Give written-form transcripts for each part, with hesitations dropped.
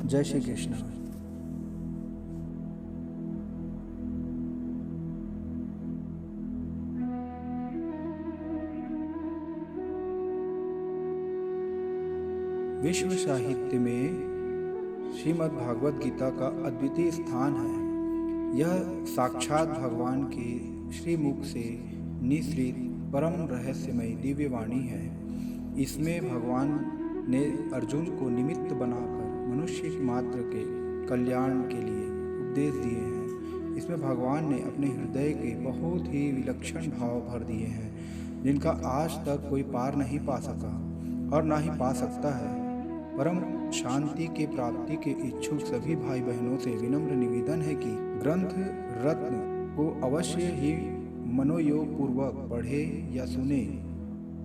जय श्री कृष्ण। विश्व साहित्य में श्रीमद् भागवत गीता का अद्वितीय स्थान है। यह साक्षात भगवान के श्रीमुख से निसृत परम रहस्यमय दिव्य वाणी है। इसमें भगवान ने अर्जुन को निमित्त बनाकर मनुष्य मात्र के कल्याण के लिए उपदेश दिए हैं। इसमें भगवान ने अपने हृदय के बहुत ही विलक्षण भाव भर दिए हैं, जिनका आज तक कोई पार नहीं पा सका और ना ही पा सकता है। परम शांति के प्राप्ति के इच्छुक सभी भाई बहनों से विनम्र निवेदन है कि ग्रंथ रत्न को अवश्य ही मनोयोग पूर्वक पढ़े या सुने,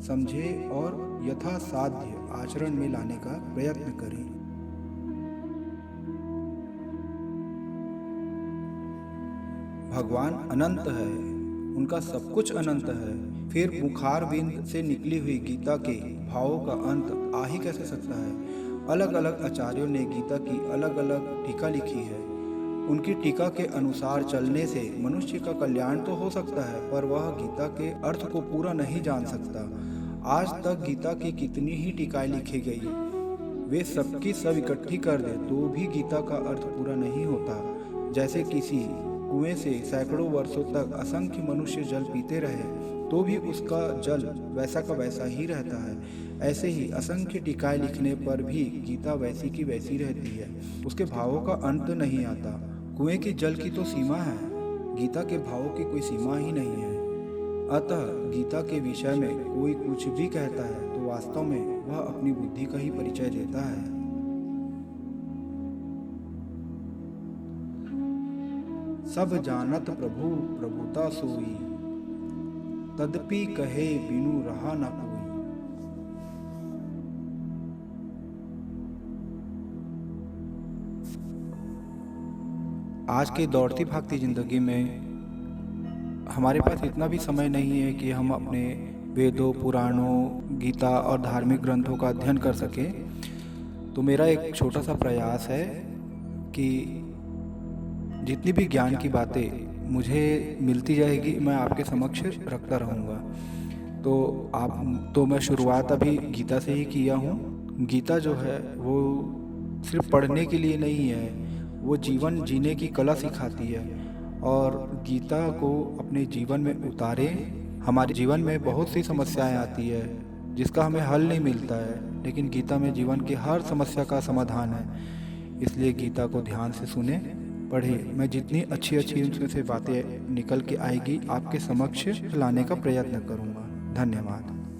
समझे और यथासाध्य आचरण में लाने का प्रयत्न करें। भगवान अनंत है, उनका सब कुछ अनंत है। फिर मुखारविंद से निकली हुई गीता के भावों का अंत आ ही कैसे सकता है। अलग अलग आचार्यों ने गीता की अलग अलग टीका लिखी है। उनकी टीका के अनुसार चलने से मनुष्य का कल्याण तो हो सकता है, पर वह गीता के अर्थ को पूरा नहीं जान सकता। आज तक गीता की कितनी ही टीकाएं लिखी गई, वे सबकी सब इकट्ठी कर दे तो भी गीता का अर्थ पूरा नहीं होता। जैसे किसी कुएं से सैकड़ों वर्षों तक असंख्य मनुष्य जल पीते रहे तो भी उसका जल वैसा का वैसा ही रहता है। ऐसे ही असंख्य टीकाएं लिखने पर भी गीता वैसी की वैसी रहती है, उसके भावों का अंत नहीं आता। कुएं के जल की तो सीमा है, गीता के भावों की कोई सीमा ही नहीं है। अतः गीता के विषय में कोई कुछ भी कहता है तो वास्तव में वह अपनी बुद्धि का ही परिचय देता है। सब जानत प्रभु प्रभुता सोई, तदपि कहे बिनु रहा न कोई। आज की दौड़ती भागती जिंदगी में हमारे पास इतना भी समय नहीं है कि हम अपने वेदों, पुराणों, गीता और धार्मिक ग्रंथों का अध्ययन कर सकें। तो मेरा एक छोटा सा प्रयास है कि जितनी भी ज्ञान की बातें मुझे मिलती जाएगी मैं आपके समक्ष रखता रहूँगा। तो मैं शुरुआत अभी गीता से ही किया हूँ। गीता जो है वो सिर्फ पढ़ने के लिए नहीं है, वो जीवन जीने की कला सिखाती है। और गीता को अपने जीवन में उतारें। हमारे जीवन में बहुत सी समस्याएं आती है जिसका हमें हल नहीं मिलता है, लेकिन गीता में जीवन की हर समस्या का समाधान है। इसलिए गीता को ध्यान से सुने, पढ़े। मैं जितनी अच्छी उसमें से बातें निकल के आएगी आपके समक्ष लाने का प्रयत्न करूँगा। धन्यवाद।